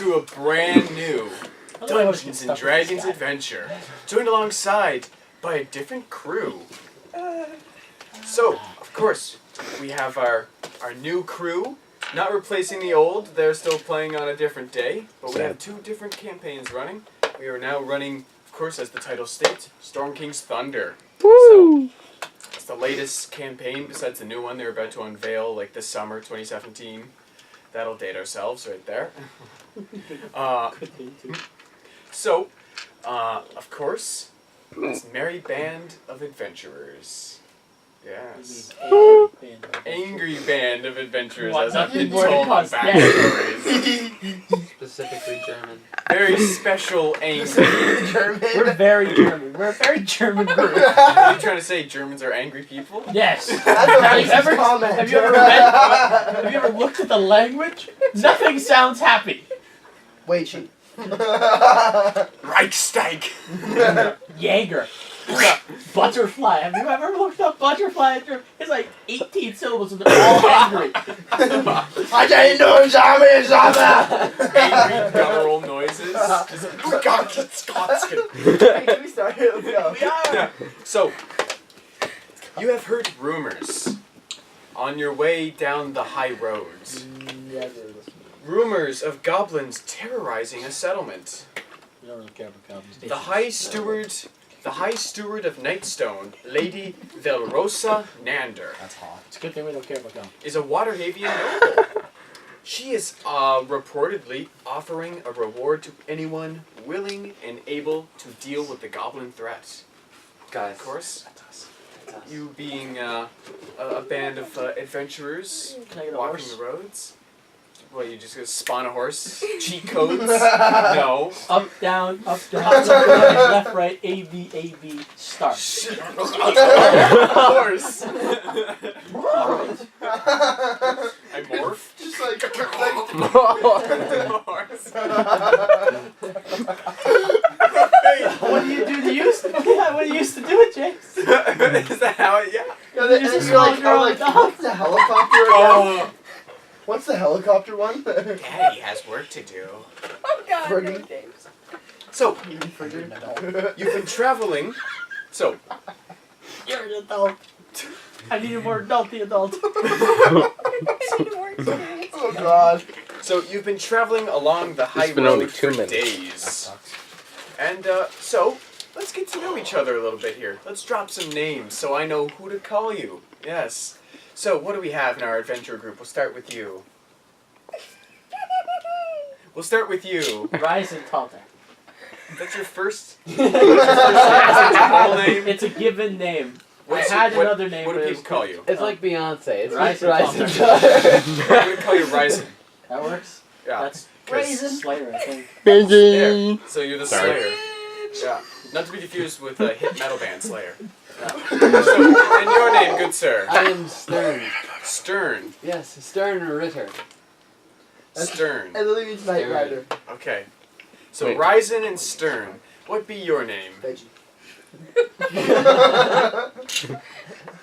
to a brand new Dungeons and Dragons adventure, joined alongside by a different crew. So, of course, we have our new crew, not replacing the old. They're still playing on a different day, but we have 2 different campaigns running. We are now running, of course, as the title states, Storm King's Thunder. Woo! So, it's the latest campaign besides the new one they're about to unveil, like this summer, 2017. That'll date ourselves right there. So, of course, this merry band of adventurers. Yes. Angry band of adventurers, as I've been told on backstories. Specifically German. Very special angry. German. We're very German. We're a very German group. Are you trying to say Germans are angry people? Yes. That's a racist comment. Have you ever looked at the language? Nothing sounds happy. Wheichi. Reichstag! Jaeger. Butterfly. Have you ever looked up butterfly? It's like 18 syllables and they're all angry. I didn't know Angry guttural noises. Just, oh God, Can we start here? Let's go. Yeah. So, you have heard rumors on your way down the high roads. Rumors of goblins terrorizing a settlement. We don't really care about goblins. The High Steward of Nightstone, Lady Velrosa Nander, That's hot. It's a good thing we don't care about goblins. is a Waterhavian noble. She is reportedly offering a reward to anyone willing and able to deal with the goblin threat. Guys. Of course, That's us. you being a band of adventurers Can I get a walking horse? the roads. What, you just gonna spawn a horse? Cheat codes? No. Up, down, left, right, A, B, start. Horse. Alright. I morph. Just like Horse. What do you do to use? Yeah, what do you used to do it, James? Is that how it? Yeah. and you're like, I'm like, what's the helicopter again? Oh, What's the helicopter one? Daddy has work to do. Oh God, no, Friggin'. James. So, you've been traveling. So, You're an adult. I need a more adulty adult. I need more experience. Oh God. so you've been traveling along the high It's been road only for 2 minutes. days. And so, let's get to know each other a little bit here. Let's drop some names so I know who to call you. Yes. So, what do we have in our adventure group? We'll start with you. We'll start with you. Rhyzan Talter. That's your first. That's your whole name. It's a given name. What's I had what, another name. What do but it people was- call you? It's like Beyonce. It's Rhyzan Rhyzan. I'm gonna call you Rhyzan. That works? Yeah. That's 'cause- Slayer, I think. There. So you're the Sorry. Slayer. Yeah. Not to be confused with the hit metal band Slayer. Yeah. So, and your name, good sir? I am Stern. Stern. Yes, Stern Ritter. Stern. And Lily means Knight Rider. Okay. So Wait. Rhyzan and Stern. What be your name? Veggie.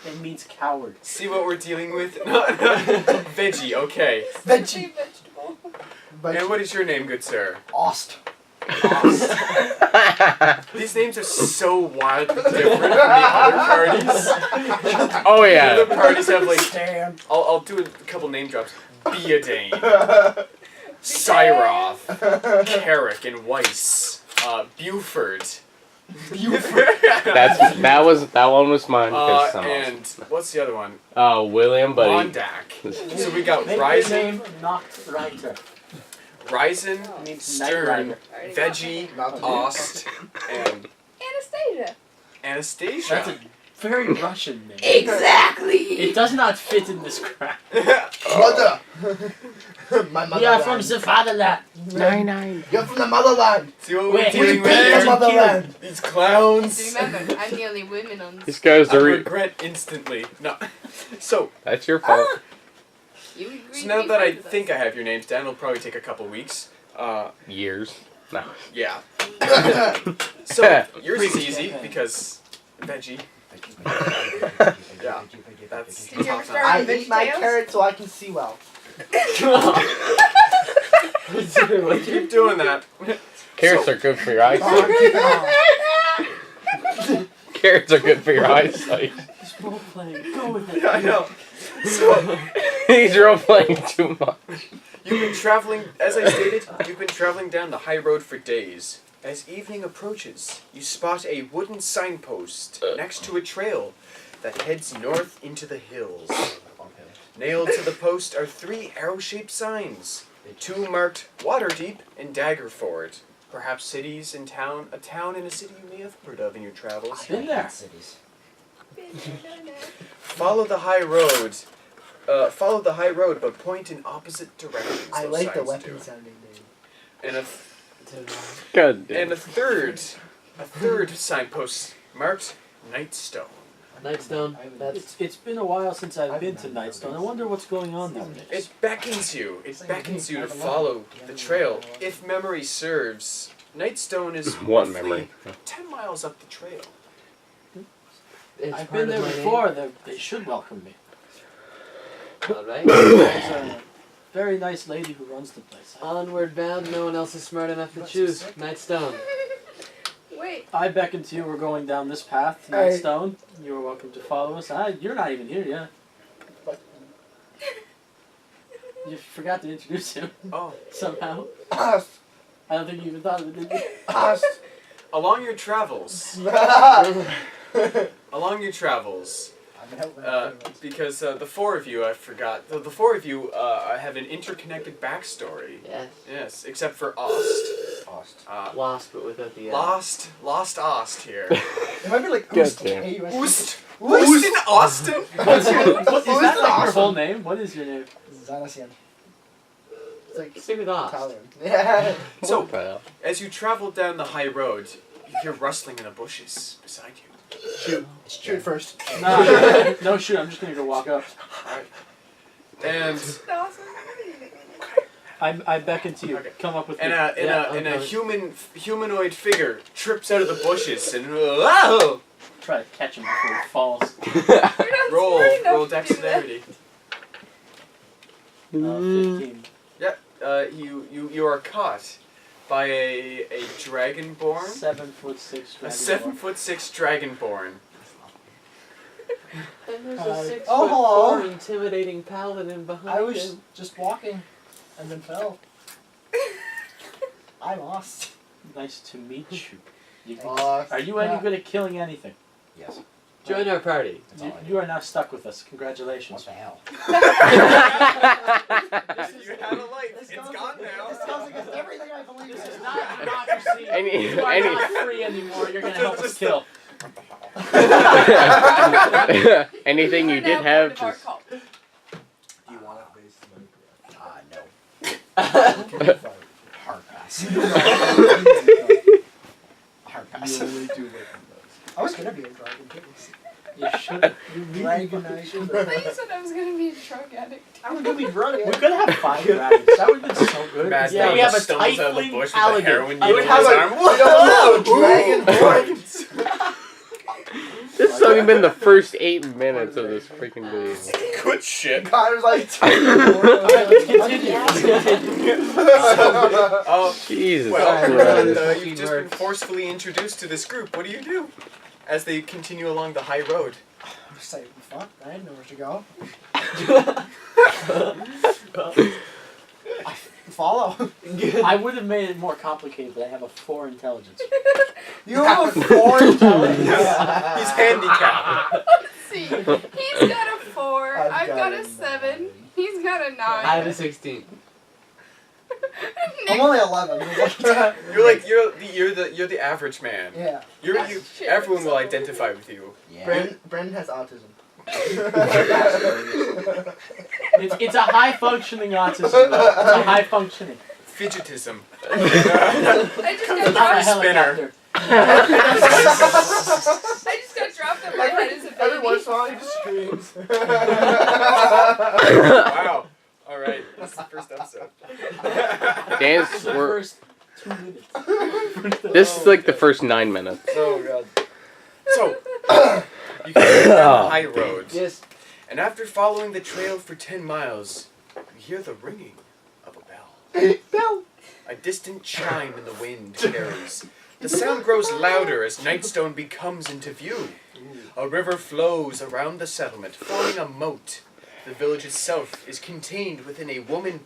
It means coward. See what we're dealing with? Veggie, okay. Veggie. Vegetable. And what is your name, good sir? Aust. These names are so wildly different from the other parties. Oh The other parties have like... I'll do a couple name drops. Beadane. Cyroth. Cleric and Weiss. Buford. That one was mine. 'cause I'm And what's the other one? William, but Mondak. So we got Make your Rhyzan, name Nightwriter. Rhyzan, Means Stern, Night Rider. Veggie, Not to Aust, and Anastasia. Anastasia. That's a very Russian name. Exactly. It does not fit in this crap. Mother. My motherland. We are from the fatherland. 9-9. You're from the motherland. See what we're Wait, dealing We with pay the here? motherland. These clowns. So remember, I'm the only woman on this. These guys I are. regret instantly. No. So, That's your fault. You agreed so to now be that I friends with think us. I have your names down, it'll probably take a couple weeks. Years. No. Yeah. So, yours is easy because veggie. Yeah. That's Did you ever top start I on eat my VeggieTales? carrot so I can see well. Keep doing that. Carrots are good for your eyesight. Carrots are good for your eyesight. It's role playing. Go with it. Yeah, I know. So, He's role playing too much. you've been traveling, as I stated, you've been traveling down the high road for days. As evening approaches, you spot a wooden signpost next to a trail that heads north into the hills. Nailed to the post are 3 arrow-shaped signs. 2 marked Waterdeep and Daggerford. Perhaps cities and a town and a city you may have heard of in your travels. Been there. Follow the high road. Follow the high road, but point in opposite directions. I those like the signs weapon do. sounding name. And a God damn. and a third signpost marked Nightstone. Nightstone. That's It's been a while since I've been to Nightstone. I wonder what's going on nowadays. It beckons you. It beckons you to follow the trail. If memory serves, Nightstone is One roughly memory. 10 miles up the trail. it's I've part been of there my before. They should welcome me. Name. All right. There's a very nice lady who runs the place. Onward bound. No one else is smart enough to choose. Nightstone. Wait. I beckon to you. We're going down this path to Hey. Nightstone. You are welcome to follow us. You're not even here yet. You forgot to introduce him Oh. somehow. Aust. I don't think you even thought of it, did you? Aust. Along your travels, because the 4 of you, I forgot, the 4 of you have an interconnected backstory. Yes. Yes, except for Aust. Lost, but without the. Lost Aust here. It might be like God Oost. damn. Oost in Austin? Is that like your whole name? What is your name? Zanasian. It's like Stick with Aust. Italian. Yeah. So, Well, as you travel down the high road, you hear rustling in the bushes beside you. Shoot first. No, shoot. I'm just gonna go walk up. And Dawson. I beckon to you. Okay. Come up with me. and a humanoid figure trips out of the bushes and whoa! Try to catch him before he falls. You're not Roll smart enough to do that. dexterity. 15. You are caught by a Dragonborn, 7'6" a dragon. 7'6" Dragonborn. And there's Uh, a 6 oh, foot hello. 4 intimidating paladin behind I was him. just walking and then fell. I lost. Nice to meet you. Aust. Are you any good at killing anything? Yes. Join our party. That's all I You are now stuck with us. Congratulations. What the hell? You had a life. It's gone now. This goes against everything I believe This is in. not democracy. Any- You are any- not free anymore. You're gonna help us kill. anything you are did now have part of our just cult. Do you want it based no. Hard pass. Hard pass. You only do it. I was gonna be a dragon too. You should. You Dragonization. I thought you said I was gonna be a drug addict. I was gonna be dragon. We could have 5 dragons. That would have been so good. Mad Yeah, Dog we have a stumbles out of the Tiefling bush with a Paladin. heroin I needle would in have his a arm. Dragonborn. This has only been the first 8 minutes of this freaking video. Good shit. Connor's like. Oh, Jesus well, Sorry, Christ. you've just been forcefully introduced to this group. What do you do as they continue along the high road? I'm just like, fuck, I didn't know where to go. Follow. I would have made it more complicated, but I have a 4 intelligence. You have a 4 intelligence. He's handicapped. Let's see. He's got a 4. I've got a 7. He's got a 9. I have a 16. I'm only 11. You're the average man. Yeah. Shit, Everyone will so identify with you. Yeah. Brendan has autism. It's a high functioning autism. Though. It's a high functioning. Fidgetism. I just got Not a dropped. helicopter. I just got dropped on my head as a baby. Every once in a while he just screams. Wow. All right. That's the first episode. Dance, The we're, first 2 minutes. this is like the first 9 minutes. Oh god. So you can go down the high road, Yes. and after following the trail for 10 miles, you hear the ringing of a bell. Bill. A distant chime in the wind carries. The sound grows louder as Nightstone becomes into view. A river flows around the settlement, forming a moat. The village itself is contained within a wooden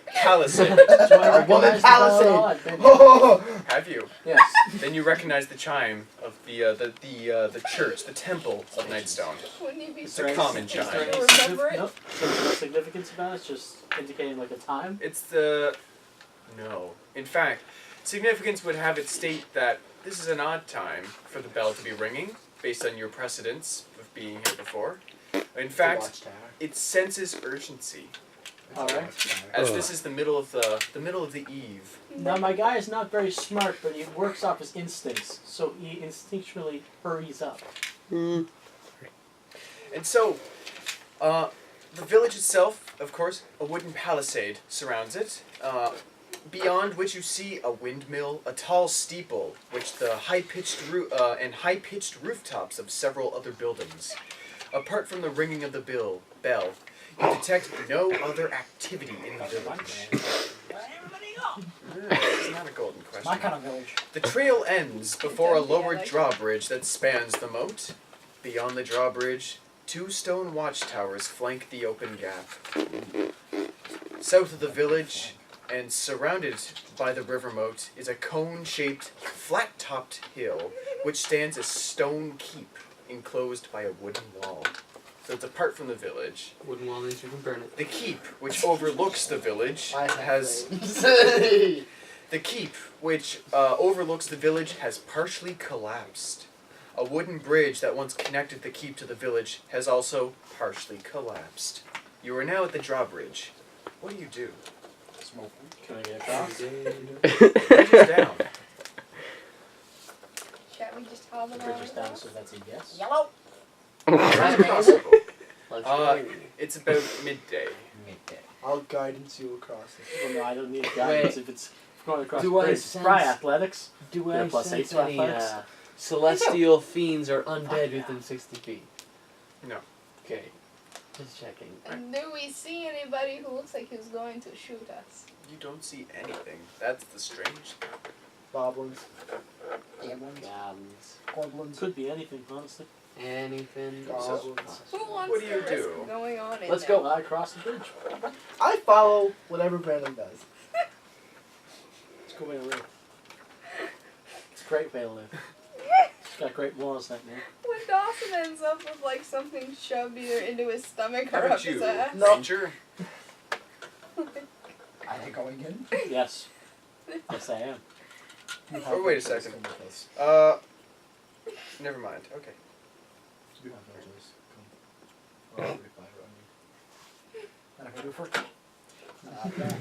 palisade. A woman palisade. palisade. Have you? Yes. Then you recognize the chime of the church, the temple of Nightstone. Wouldn't you be It's a common Is there chime. any Remember it? Nope. So there's no significance about it. It's just indicating like a time. It's the... No. In fact, significance would have it state that this is an odd time for the bell to be ringing, based on your precedence of being here before. In fact, it senses urgency, All right. as this is the middle of the eve. Now my guy is not very smart, but he works off his instincts, so he instinctually hurries up. And so, the village itself, of course, a wooden palisade surrounds it, beyond which you see a windmill, a tall steeple, which the high-pitched rooftops of several other buildings. Apart from the ringing of the bell, you detect no other activity in the village. It's not a golden question. My kind of village. The trail ends before a lowered drawbridge that spans the moat. Beyond the drawbridge, 2 stone watchtowers flank the open gap. South of the village, and surrounded by the river moat, is a cone-shaped, flat-topped hill, which stands a stone keep enclosed by a wooden wall. So it's apart from the village. Wooden wall means you can burn it. The keep, which overlooks the village, has partially collapsed. A wooden bridge that once connected the keep to the village has also partially collapsed. You are now at the drawbridge. What do you do? Can I get across? Bridge is down. Shall we just hop The it bridge is down, on? so that's a yes. Yellow. It's crossable. Let's Uh, go. It's about midday. I'll guidance you across it. Well, no, I don't need guidance Wait. if it's going across Do the I bridge. sense- Try athletics. Do Yeah, I plus 8 sense to any athletics. celestial fiends or undead within 60 feet? No. Okay. Just checking. And do we see anybody who looks like he's going to shoot us? You don't see anything. That's the strange thing. Boblins. Goblins. Goblins. Could be anything, honestly. Anything. Goblins. Who wants What do you to risk do? going on in Let's there? go. I cross the bridge. I follow whatever Brandon does. It's a good way to live. It's a great way to live. It's got great walls, that man. When Dawson ends up with like something shoved either into his stomach How or up about his you, ass. No. Ranger? I ain't going in. Yes. Yes, I am. Oh, wait a second. Never mind. Okay.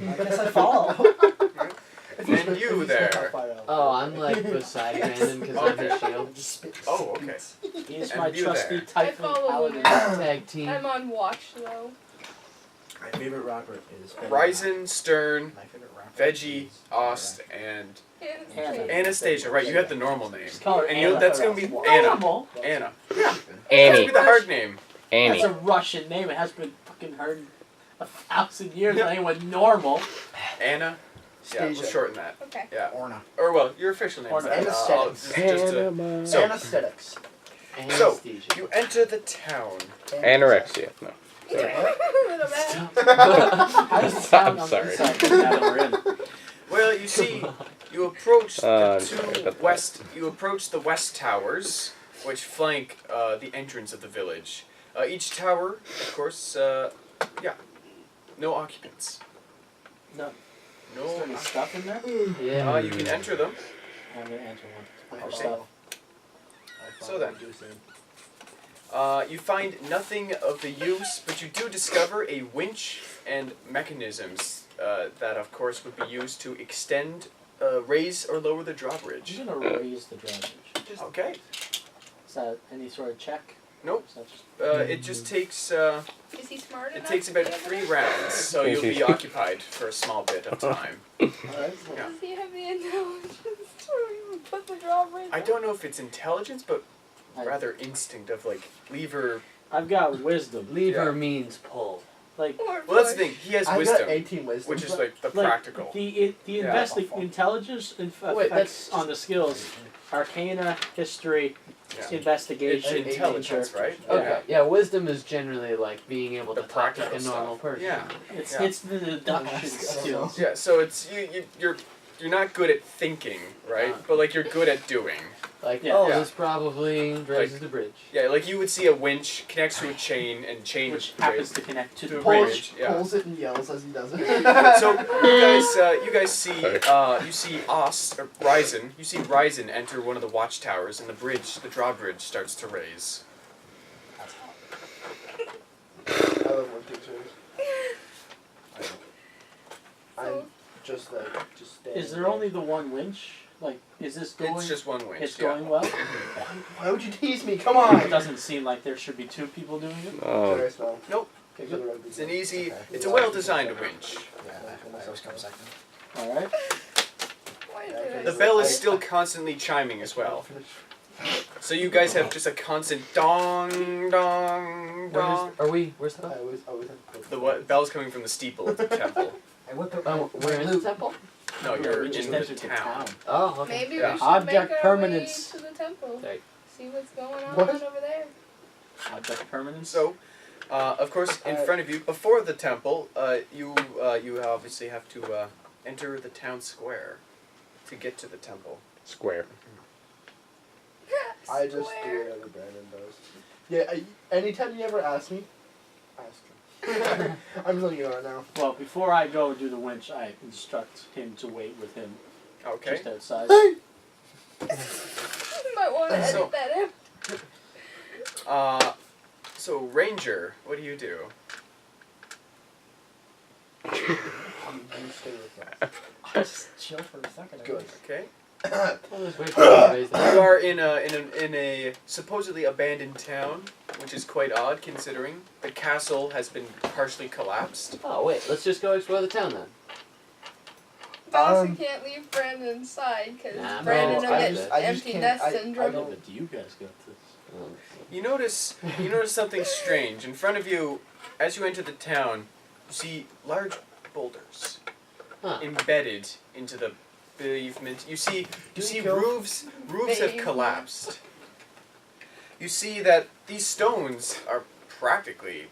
I guess I follow. And you there. Oh, I'm like beside Brandon because I'm his shield. Oh, okay. He's And my you trusty there. I Tiefling follow Paladin. him. Tag team. I'm on watch though. My favorite rapper is Rhyzan, Stern, My favorite rapper Veggie, is- Aust, and Anna. Anastasia. Right, you have the normal name. Just call her And Anna. that's gonna be Anna. Normal. Anna. That's gonna Annie. be the hard name. That's Annie. a Russian name. It has been fucking heard 1,000 years. Yeah. Anyone normal. Anna. Yeah, we'll Stasia. shorten that. Okay. Yeah. Orna. Or well, your official name is Or that. Anesthetics. Panama. So- Anesthetics. So, Anesthesia. you enter the town. Anorexia. No. Little bit. How does it sound I'm on sorry. the inside now that we're in? Well, you see, you approach I'm the sorry, two that's west. You approach the west towers, which flank the entrance of the village. Each tower, of course, no occupants. No. No. Is there any stuff in there? Yeah. You can enter them. I'm gonna enter one. Okay. Stuff. So then. You find nothing of the use, but you do discover a winch and mechanisms that, of course, would be used to extend, raise or lower the drawbridge. I'm gonna raise the drawbridge. Okay. Is that any sort of check? Nope. Is that just- It just takes. Is he smart It enough? takes to about be able 3 to- rounds, so you'll be occupied for a small bit of time. Alright. Yeah. Does he have the intelligence to even put the drawbridge I don't know if it's intelligence, but I- rather instinct of like lever. I've got wisdom. Lever Yeah. means pull. Like Or Well, that's the push. thing. He has I got wisdom, 18 wisdom. which is like the Like, practical. the Yeah. intelligence Wait, effects on the skills, Arcana, History, Yeah. Investigation, It's intelligence, Nature. right? Okay. Yeah, wisdom is generally like being able The to talk like a practical normal stuff. person. Yeah. It's Yeah. it's the deduction skills. Yeah. So it's you're not good at thinking, right? But like you're good at doing. Like, Yeah. oh, Yeah. this probably raises the bridge. Yeah. Like you would see a winch connects to a chain and chain Which happens to connect to To the a bridge. bridge. Yeah. Pulls it and yells as he does it. So you guys see you see Aust or Rhyzan. You see Rhyzan enter one of the watchtowers, and the drawbridge starts to raise. I love one pictures. I'm So, just like, just standing Is there there. only the one winch? Like, is this going? It's just one winch. It's yeah. going well. Why would you tease me? Come It on! doesn't seem like there should be two people doing it. Oh, Sorry, smell. Nope. Okay, good. It's an easy. It's a well-designed winch. I always come second. All right. why did I The say bell is that? still constantly chiming as well. So you guys have just a constant dong, dong, dong. Where's the I bell? always have The what? Bell's coming from the steeple of the temple. Hey, what the? We're in the temple? No, you're we just in the entered the town. town. Oh, okay. Maybe Yeah. we should Object make our permanence. way to the temple. Right. See what's going on What? over there. Object permanence. So, of course, in front of you, before the temple, you obviously have to enter the town square to get to the temple. square. I just do Square. whatever Brandon does. Yeah, anytime you ever ask me, ask him. I'm just letting you know right now. Well, before I go and do the winch, I instruct him to wait with him Okay. just outside. You might want to edit So- that in. So Ranger, what do you do? You stay with me. I'll just chill for a second. I Good. guess. Okay. Well, just wait for him to raise the You are in a supposedly abandoned town, which is quite odd considering the castle has been partially collapsed. Oh, wait, let's just go explore the town then. Dawson can't leave Brandon inside because Nah, Brandon no, will I get just- empty can't- nest I syndrome. Yeah, don't- but you guys got this. You notice something strange in front of you as you enter the town. You see large boulders Huh. embedded into the pavement. You see kill- roofs have Pavement. collapsed. You see that these stones are practically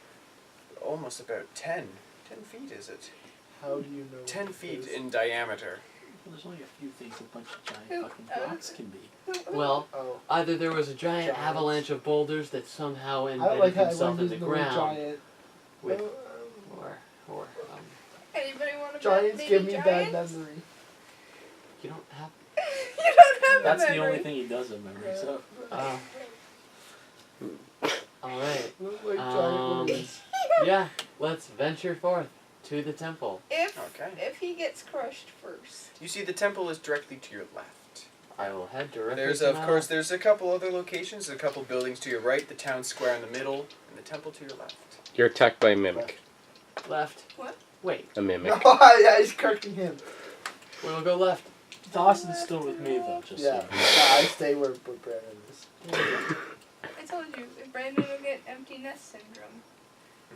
almost about 10 feet, is it? How do you know? 10 feet this? in diameter. Well, there's only a few things a bunch of giant Who- fucking rocks can be. Well, Oh, either there was a giant Giants. avalanche of boulders that somehow I don't embedded like how himself in everyone's the using the word ground, giant. with, Oh, or Anybody want to Giants baby give me giants? bad memory. you don't have. You don't have That's a the memory. only thing he does remember. So All right. Look like Um, giant lilies. Yeah, let's venture forth to the temple. Okay. If he gets crushed first. You see the temple is directly to your left. I will head directly. There's to of my course left. there's a couple other locations, a couple buildings to your right, the town square in the middle, and the temple to your left. You're attacked by a mimic. left. What? Wait, A mimic. Oh, yeah, he's correcting him. we'll go left. Dawson's still with me though. Just Yeah, so. I stay where Brandon is. I told you, Brandon will get empty nest syndrome.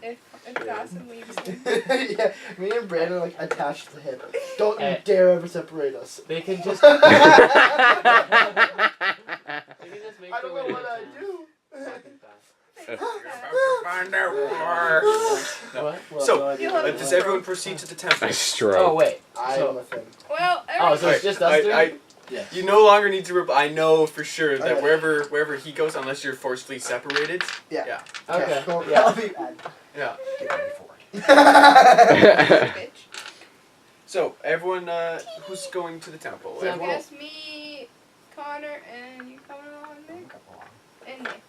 If Dawson leaves him. Yeah, me and Brandon like attached to the hip. Don't you Hey. dare ever separate us. They can just. I They can just make don't their know way what to I town. do. Walking fast. You're about to find out more. No. What? Well, So, go ahead. You'll have Does to- everyone proceed to the temple? I stroke. Oh wait. I So- am with him. Well, Oh, so it's just us three? Yes. You no longer need to. I know for sure that Okay. wherever he goes, unless you're forcefully separated. Yeah. Yeah. Okay. Go, Yeah. I'll be Yeah. Get ready for it. bitch. So everyone, who's going to the temple? Yeah. I guess me, Connor, and you coming along, Nick? And Nick.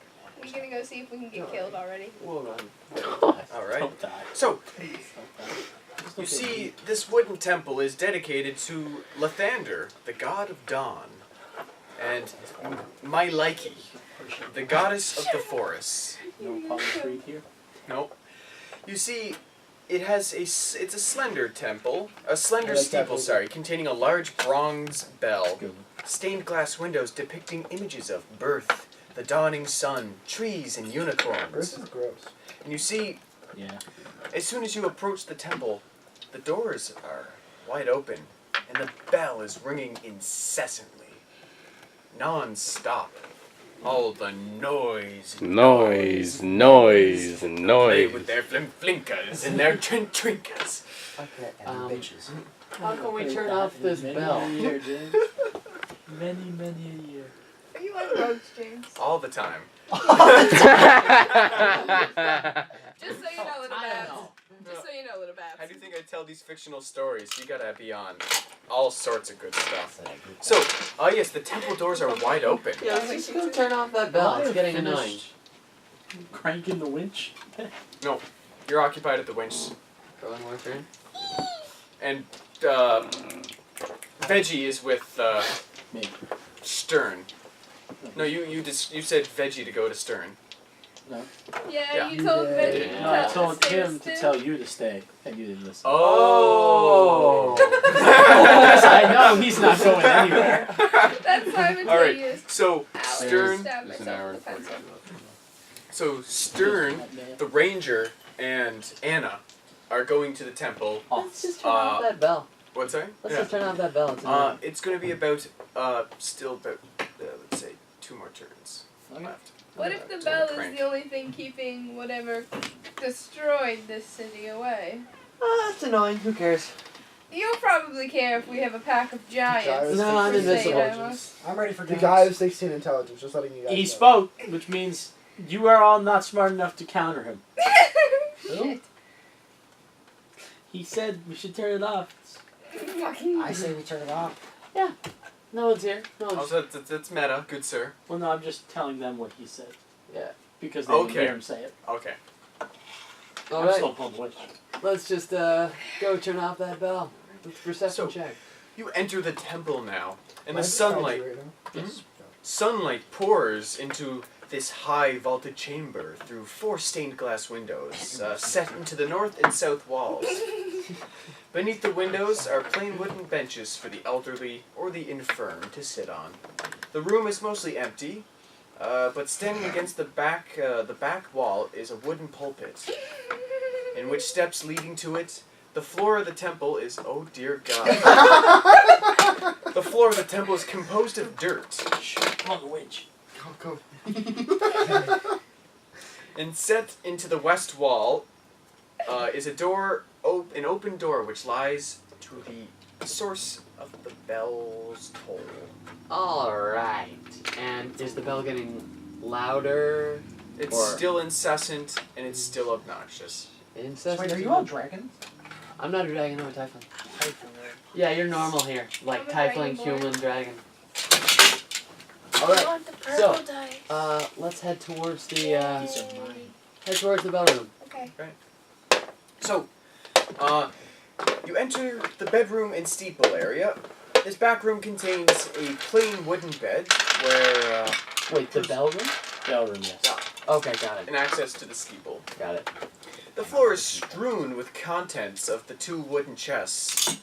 We're gonna go see if we can get killed already. We'll run. All right. Don't die. So Please don't die. Just you don't see, get this wooden temple is dedicated to Lathander, the god of dawn, and Wheichi, the goddess of the forests. no public street here. Nope. You see, it's a slender temple, a slender I like that steeple, movie. sorry, containing a large bronze bell, Good. stained glass windows depicting images of birth, the dawning sun, trees, and This unicorns. is gross. And you see Yeah. As soon as you approach the temple, the doors are wide open, and the bell is ringing incessantly, non-stop. All the noise, Noise, Play with their flimflinkas and their trinkas. Okay. And the bitches. How can we turn off this bell? Many a year, James. Many a year. Are you on roads, James? All the time. Just so you know, little I Babs. don't know. Just so you know, little Babs. How do you think I tell these fictional stories? You gotta be on all sorts of good stuff. So, yes, the temple doors are wide open. Yeah, let's just go turn off that bell. It's getting annoying. Cranking the winch. You're occupied at the winch, For one more turn. and Veggie is with Me. Stern. No, you said Veggie to go to Stern. No. Yeah, Yeah. you told You Veggie did. to No, I tell told stay him to still. tell you to stay, and you didn't listen. Oh. Yes, I know he's not going anywhere. That's All right. simultaneous. So Ow, Stern. stabbed There's an myself hour with and the 45 pencil. minutes. So Stern, the ranger, and Anna are going to the temple. Let's just turn off that bell. What's that? Let's just turn off that bell. It's annoying. It's going to be about still about let's say 2 more turns left. What if the To bell is crank. the only thing keeping whatever destroyed this city away? That's annoying. Who cares? You'll probably care if we have a pack of giants. Giants. No, I'm for sale, invisible. Emma. I'm ready for The games. guy has 16 intelligence, just letting you guys He know. spoke, which means you are all not smart enough to counter him. Shit. He said we should turn it off. Fucking. I say we turn it off. No one's here. No Oh, one's. that's meta, good sir. Well, no, I'm just telling them what he said. Yeah. Because they didn't Okay. hear him say it. Okay. All I'm right. still pulling the winch. Let's just go turn off that bell. Let's perception So- check. You enter the temple now, and Why the is it sunlight right now? sunlight pours into this high vaulted chamber through 4 stained glass windows set into the north and south walls. Beneath the windows are plain wooden benches for the elderly or the infirm to sit on. The room is mostly empty, but standing against the back wall is a wooden pulpit, in which steps leading to it. The floor of the temple is, oh dear God. The floor of the temple is composed of dirt. Pull the winch. Go. And set into the west wall is a door, an open door, which lies to the source of the bell's toll. All right. And is the bell getting louder? It's Or- still incessant and it's still obnoxious. Incessant? Wait, are you all dragons? I'm not a dragon. I'm a tiefling. Yeah, you're normal here. Like I'm a tiefling, dragonborn. human, dragon. I All right. want the purple So, dice. Let's head towards the Yay. head towards the bell room. Okay. So, you enter the bedroom and steeple area. This back room contains a plain wooden bed where Wait, the bell room? Bell room, yes. Okay, got it. and access to the steeple. Got it. The floor is strewn with contents of the 2 wooden chests.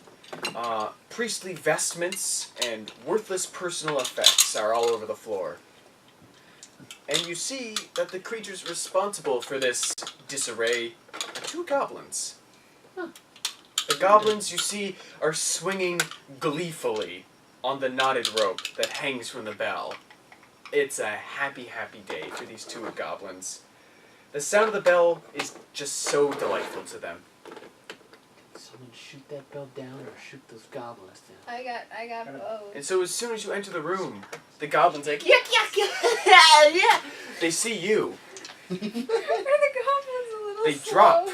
Priestly vestments and worthless personal effects are all over the floor. And you see that the creatures responsible for this disarray are 2 goblins. Huh. The goblins you see are swinging gleefully on the knotted rope that hangs from the bell. It's a happy, happy day for these 2 goblins. The sound of the bell is just so delightful to them. Someone shoot that bell down or shoot those goblins down. I got both. And so as soon as you enter the room, the goblins like, yuck, yuck, yuck, yeah. They see you. Are the goblins a little They slow?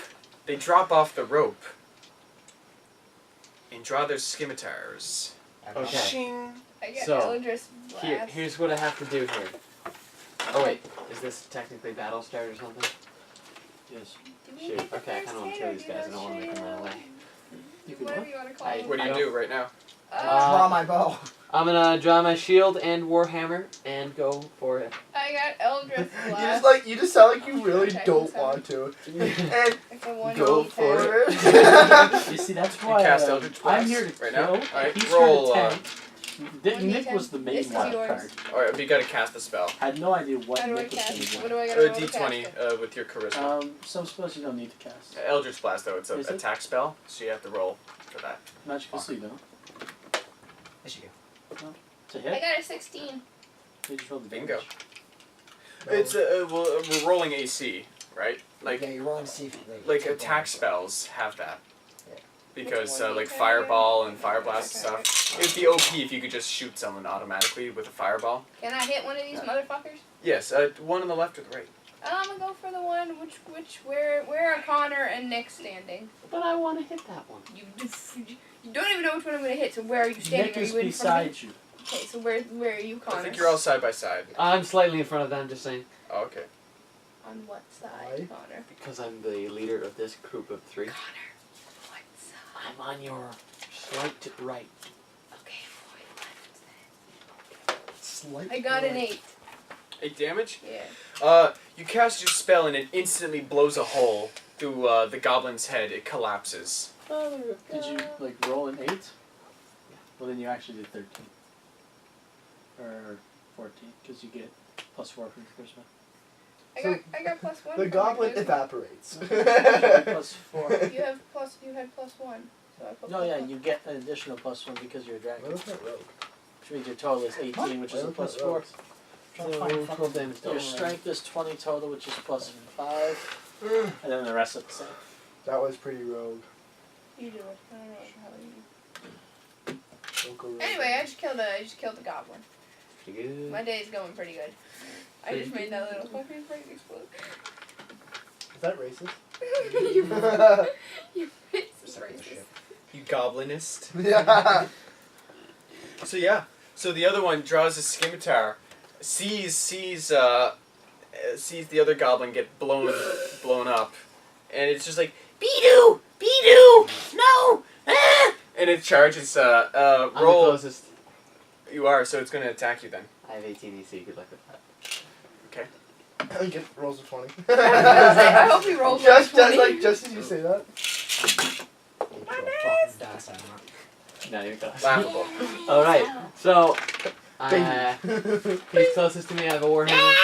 drop off the rope and draw their scimitars. Okay. Shing. I get So, Eldritch Blast. Here's what I have to do here. Oh wait, is this technically battle start or something? Yes. Do we Shoot. get the Okay, I first kinda wanna hit kill or these do guys. I those don't wanna make them run away. You can Whatever what? you want to call I- them. What do you do right now? Draw my bow. I'm gonna draw my shield and warhammer and go for it. I got Eldritch Blast. You just sound like you really Okay, don't so- want to. And Like a 1 go D10. for it. You see, that's You why cast Eldritch Blast I'm here to right kill. now. Alright, He's roll, here to tank. Nick was the main This is wild yours. card. Alright, but you gotta cast the spell. Had no idea what How do I Nick was cast going it? to What do. do I gotta roll to cast D20 it? with your charisma. Some spells you don't need to cast. Eldritch Blast, though, it's an Is it? attack spell, so you have to roll for that. Magical Sea, though. There you go. To I hit, got a 16. you just roll the Bingo. damage. It's we're rolling AC, right? Yeah, you're rolling to see if Like attack spells have that. Yeah. Because Which one? like Fireball and Fire Blast and stuff. It'd be OP if you could just shoot someone automatically with a Fireball. Can I hit one of these motherfuckers? Yes, one on the left or the right. I'm gonna go for the one where are Connor and Nick standing? But I want to hit that one. You don't even know which one I'm gonna hit. So where are you standing? Nick are is you in front of me? beside you. Okay, so where are you, Connor? I think you're all side by side. I'm slightly in front of them, just saying. Oh, okay. On what side, Why? Connor? Because I'm the leader of this group of 3. Connor, what side? I'm on your slight right. Okay, boy, Slight I got an right. 8. 8 damage? Yeah. You cast your spell and it instantly blows a hole through the goblin's head. It collapses. Did you like roll an 8? Well, then you actually did 13. Or 14, because you get +4 from charisma. I got +1. The from goblin my charisma. evaporates. +4. You had +1, so I put No, yeah, +1. you get an additional +1 because you're a dragon. What is that rogue? Which means your total is 18, which is a What? +4. So 12 damage Your total. strength is 20 total, which is +5. And then the rest of the same. That was pretty rogue. You do it. I don't know how you. Don't go rogue. Anyway, I just killed the goblin. Pretty good. My day's going pretty good. I just made that little fucking brain explode. Is that racist? You racist. You goblinist. Yeah. So yeah. So the other one draws his scimitar, sees the other goblin get blown up, and it's just like Beedoo, no, ah! And it charges. I'm the Roll. closest. You are, so it's gonna attack you then. I have 18 AC. Good luck with that. Get rolls of 20. I hope he rolls just 20. just as you say that. Now you're done. Laughable. Alright, so. Baby. He's closest to me. I have a warhammer.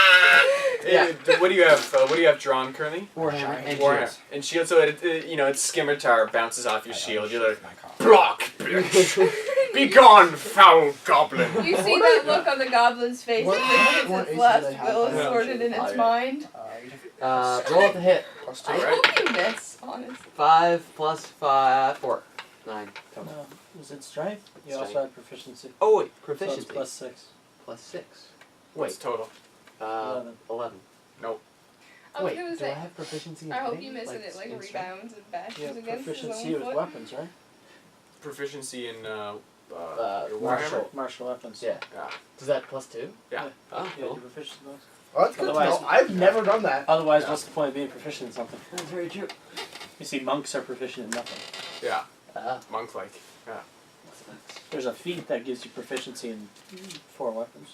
Yeah. What do you have? What do you have drawn currently? Warhammer and Warhammer shields. and shield. So its scimitar bounces off your shield. You're like, My car. block, bitch. Be gone, foul goblin. You see that look on the goblin's face What- as what its aces last do they have? will is Yeah. sorted in its mind. Roll up the hit. Plus I two. Alright. hope you miss, honestly. 5 plus 5, 4. 9 total. No, was it strength? You Strength. also had proficiency. Oh wait, So it's proficiency. +6. Plus 6. What's Wait, total? 11. I was Wait, gonna do say, I have proficiency in I hope things? you miss it. It like in strength? rebounds and You bashes have against his proficiency own with foot. weapons, right? Proficiency in your martial. Warhammer? Martial weapons. Yeah. Yeah. Is that plus 2? Yeah. Oh, Yeah, cool. you're proficient in those. Oh, that's good to Otherwise- know. I've never done that. Otherwise, Yeah. what's the point of being proficient in something? That's very true. You see, monks are proficient in nothing. Yeah. Ah, Monk-like. that's nice. There's a feat that gives you proficiency in 4 weapons.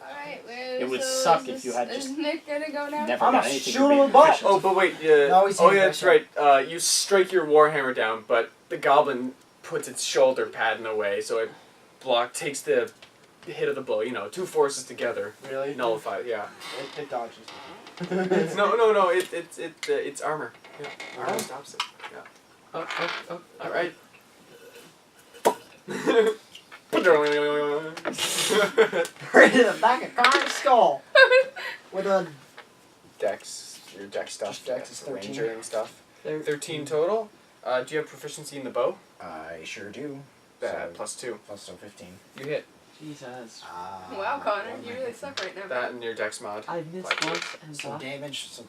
Alright, It would so suck is if this- you had is just Nick gonna go now? Never I'm got a anything to shooter be with butt. proficient. Oh, but wait. No, he's oh, saying yeah, that's right. You strike your warhammer down, but the goblin puts its shoulder pad in the way, so it takes the hit of the blow. You know, two forces together Really? nullify. Yeah. It dodges. No. It's armor. Yeah. Armor stops it. Oh. All right. Right in the back of Connor's skull. With a Dex, your dex stuff. Just dex is the 13. Ranger and stuff. There. 13 total. Do you have proficiency in the bow? I sure do. Plus 2. Plus so 15. You hit Jesus. Wow, Connor, you really suck right now. that in your dex mod. I missed Like- once and So blocked. damage, so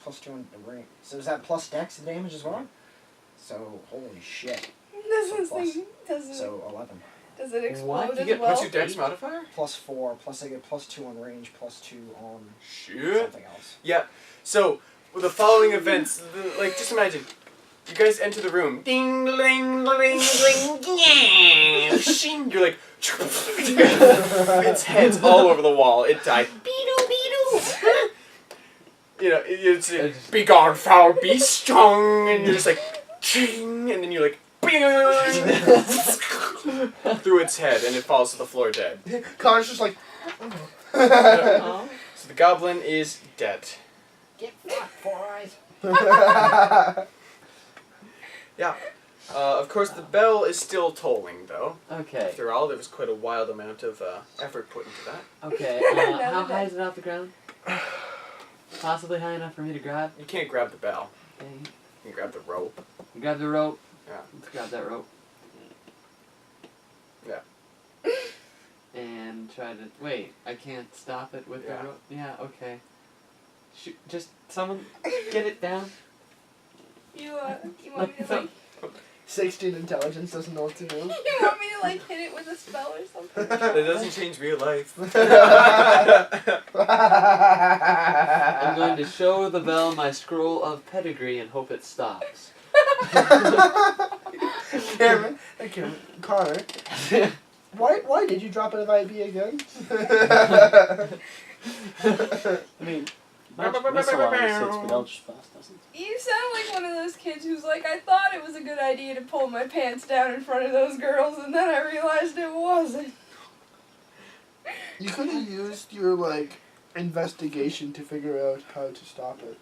plus 2 on the ring. So is that plus dex damage as well? So holy shit. Does So this plus- thing, does it, So 11. does it explode What? You as get well? what's your dex modifier? Plus 4, plus I get plus 2 on range, plus 2 on Shit. something else. Yeah. So, with the following events, just imagine, you guys enter the room. Ding, ling, ling, ling, yeah. Shing. You're like, its head's all over the wall. It died. Beedoo. You know, it's be gone, foul beast, strong, and you're just like, ching, and then you're like, bing, through through its head, and it falls to the floor dead. Connor's just like. Oh. So the goblin is dead. Get fucked, Four Eyes. Yeah. Of course, the bell is still tolling, though. Okay. After all, there was quite a wild amount of effort put into that. Okay. How high is it off the ground? Possibly high enough for me to grab. You can't grab the bell. Okay. You can grab the rope. You grab the rope. Yeah. Let's grab that rope. Yeah. And try to wait. I can't stop it with Yeah. the rope. Yeah. Okay. Just someone get it down. You want me to like 16 intelligence doesn't know what to do. you want me to like hit it with a spell or something? That doesn't change real life. I'm going to show the bell my scroll of pedigree and hope it stops. Cameron, Connor, why did you drop out of IB again? I mean, missile always hits with Eldritch Blast, doesn't it? You sound like one of those kids who's like, I thought it was a good idea to pull my pants down in front of those girls, and then I realized it wasn't. You could have used your like investigation to figure out how to stop it.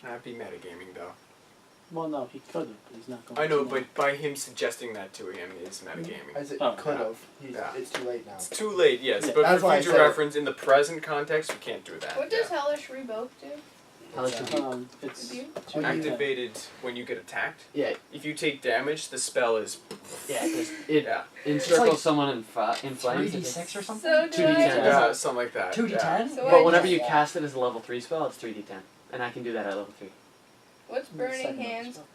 That'd be metagaming, though. Well, no, he could have, but he's not going I know, to. but by him suggesting that to him is metagaming. As it Oh, could yeah. have. Yeah. It's too late now. It's too late, yes, Yeah, but that's for why I future said it. reference, in the present context, we can't do that. What does Hellish Rebuke do? Hellish Rebuke. It's Do you? Activated when you get attacked. Yeah. If you take damage, the spell is. Yeah. Because it Yeah. encircles like someone in flames. 3d6 or something? So do 2d10. I? Yeah, something like that. 2d10? Yeah. So But I whenever just- you cast it as a level 3 spell, it's 3d10. And I can do that at level 3. What's Burning Second Hands spell.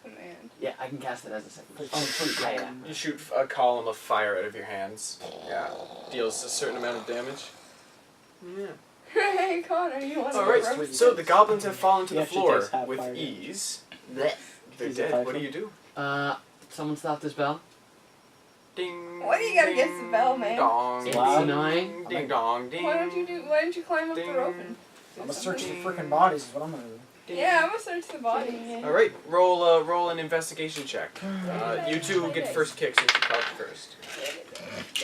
command? Yeah, I can cast it as a second. Oh, free. Yeah, yeah. You shoot a column of fire out of your hands. Yeah. Deals a certain amount of damage. Yeah. Hey Connor, you want to Alright, go so the goblins have fallen to He the actually floor does have with fire. ease. Blech. They're He's a dead. What do Tiefling. you do? Someone stop this bell. Ding. Why do you gotta get the ding, bell, man? Dong. It's loud. annoying. Ding dong ding. Why don't you climb up the rope and I'm gonna search the freaking bodies is what I'm gonna do. Yeah, I'm gonna search the body. Alright, roll an investigation check. You two get first kick since you caught first.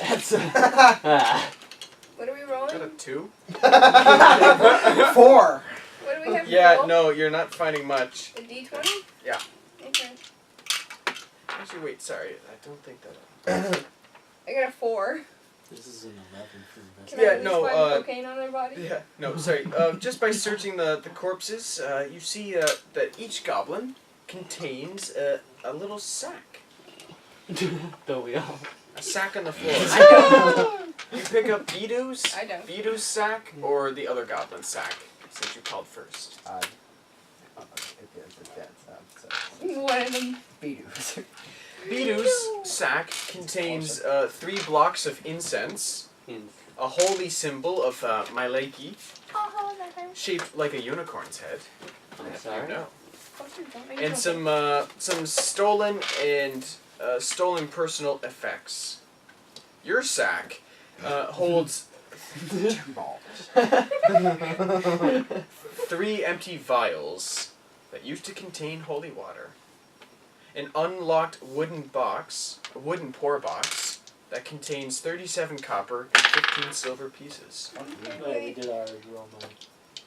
That's What are we Is that a rolling? 2? 4! What do we have to Yeah, roll? no, you're not finding much. A D20? Yeah. Okay. Actually, wait, sorry. I don't think that. I got a 4. This is an 11 for Can investigation. Yeah, I at least no, find cocaine on their body? Yeah, no, sorry. Just by searching the corpses, you see that each goblin contains a little sack. Don't we all? A sack on the floor. You pick up Bidu's I don't. sack or the other goblin sack, since you called first. One of them. Beaters. Bidu's sack contains 3 blocks of incense, a holy symbol of Maileki, Oh, shaped like a unicorn's head. I'm You sorry. know. And some stolen personal effects. Your sack holds 3 empty vials that used to contain holy water. An unlocked wooden pour box that contains 37 copper and 15 silver pieces. Yeah, we did our roll money.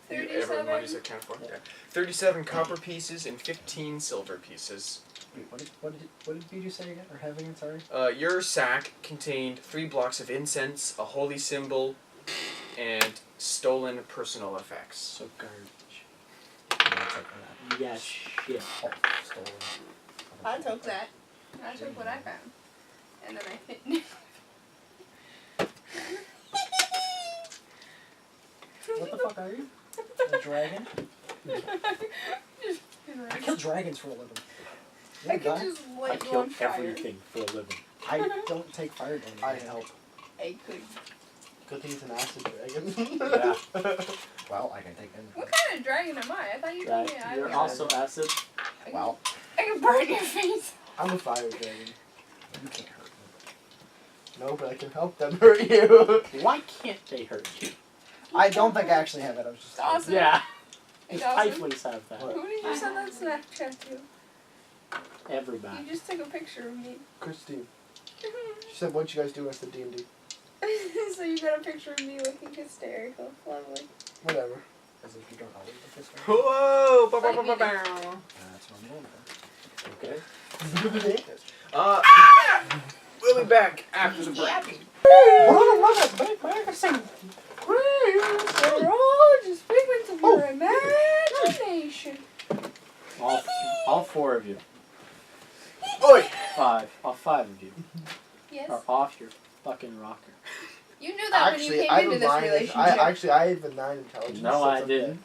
Everyone money's 37. account for. Yeah. 37 copper pieces and 15 silver pieces. Wait, what did Beater say again? Or have again, sorry? Your sack contained 3 blocks of incense, a holy symbol, and stolen personal effects. So garbage. Yeah, You got shit. oh, stolen. I took that. I took what I found. And then I hit. What the fuck are you? A dragon? I kill dragons for a living. You I gonna could die? just I light you kill on fire. everything for a living. I don't take fire damage. I help. I could. Good thing it's an acid dragon. Yeah. Well, I can take them. What kind of dragon am I? I thought you told me I You're was. also acid. Well, I can burn your face. I'm a fire dragon. you can't hurt me. No, but I can help them hurt you. Why can't they hurt you? I don't think I actually have it. I was just. Dawson. Yeah. Hey, The Dawson. Tieflings have that. Who did you send that Snapchat to? Everybody. You just took a picture of me. Christine. She said, "What'd you guys do with the D&D?" So you got a picture of me looking hysterical. Lovely. Whatever. As if you don't always look this way. Whoa! Bow, bow, Like bow, me bow, do. bow. That's what I'm doing. Okay. We'll be back after the break. They're all just figments of your imagination. All 4 of you. Oi! 5. All 5 of you Yes. are off your fucking rocker. You knew that when you Actually, came I into have this a 9. relationship. I have a 9 intelligence. No, so I it's okay. didn't.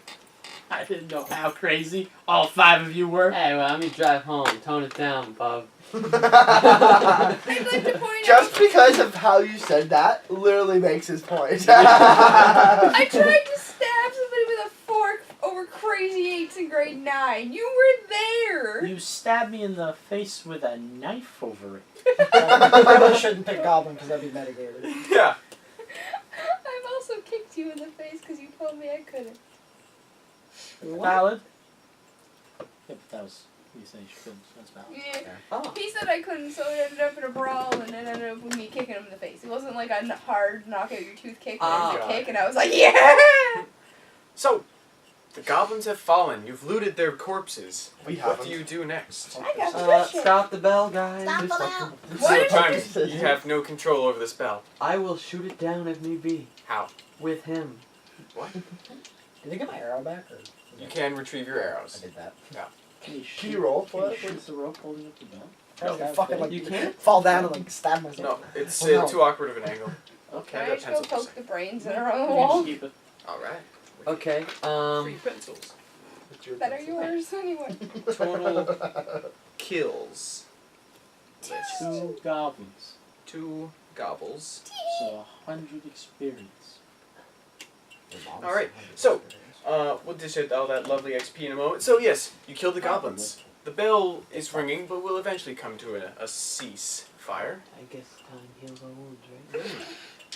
I didn't know how crazy all 5 of you were. Hey, well, let me drive home. Tone it down, bub. I'd like to point Just out, because of how you said that, literally makes his point. I tried to stab somebody with a fork over crazy 8s in grade 9. You were there. You stabbed me in the face with a knife over it. I probably shouldn't pick Goblin because that'd be mitigated. Yeah. I've also kicked you in the face because you told me I couldn't. Valid. Yeah, but that was you saying she couldn't. So that's valid. Yeah. Oh. He said I couldn't, so it ended up in a brawl, and it ended up with me kicking him in the face. It wasn't like a hard knock out your tooth kick, but it was Oh. a kick, and I was like, yeah! So, the goblins have fallen. You've looted their corpses. We What haven't. do you do next? I got shit. Stop the bell, guys. Stop. So, What? time, you have no control over the spell. I will shoot it down if need be. How? With him. What? Did I get my arrow back? Or You can retrieve your I arrows. did that. Can you Can you roll Can for you it? shoot the rope holding up the bell? I was gonna Stab fucking it. like You can't? fall down and like stab No, myself. it's Oh, no. too awkward of an angle. Okay. Can I just go pencil for a poke second. the brains that are on the You can wall? just keep it. Alright. Okay, Free pencils. It's your That are pencil. yours anyway. Total kills. 2 goblins. 2 gobbles. So 100 experience. Alright, so, we'll dish out all that lovely XP in a moment. So yes, you killed the goblins. The bell is ringing, but will eventually come to a cease fire. I guess time heals all wounds, right?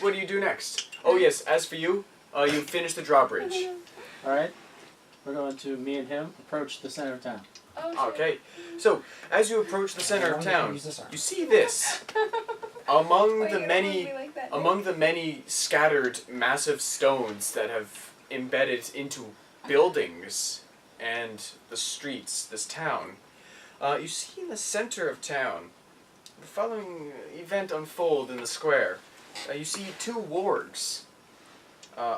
What do you do next? Oh yes, as for you, you finish the drawbridge. Alright. We're going to, me and him, approach the center of town. Oh, shit. Okay, so as you approach the center of town, Use this arm. you see this. Among Why the you many move me like that? Among the many scattered massive stones that have embedded into buildings and the streets, this town, you see in the center of town the following event unfold in the square. You see 2 wargs.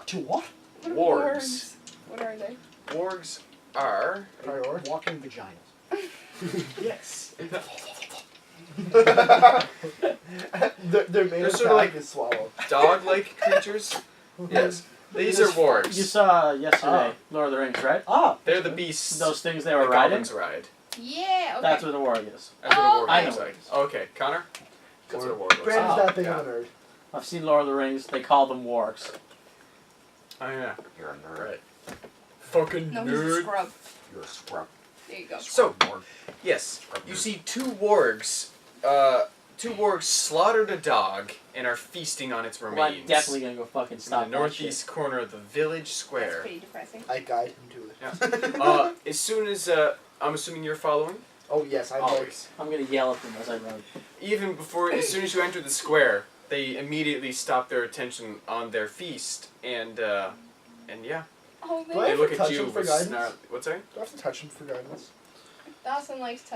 To what? What are wargs. What are they? Wargs are... Prior. Walking vaginas. Yes. Their main They're attack sort of like- is swallow. Dog-like creatures? Yes. These are You wargs. saw yesterday Lord of the Rings, right? Oh! They're the beasts Those things they the were riding? goblins ride. Yeah, okay. That's what a warg is. That's what a Oh, warg I know looks what like. it is. Okay, Connor? That's what a warg looks Brandon's like. that big Yeah. of a nerd. I've seen Lord of the Rings. They call them wargs. Oh yeah. You're a nerd. Right. Fucking No, he's a nerd. scrub. You're a scrub. There you go. So, yes, you see 2 wargs. 2 wargs slaughtered a dog and are feasting on its Well, remains. I'm definitely gonna go fucking in stop the that northeast corner of the village That's square. pretty depressing. I guide him to it. Yeah. As soon as I'm assuming you're following. Oh yes, I'm Always. shit. I'm gonna yell at them as I run. Even before, as soon as you enter the square, they immediately stop their attention on their feast, and yeah, Oh, Do I they man. look have at to touch you him for with guidance? snarl. What's that? Do I have to touch him for guidance? Dawson likes touch.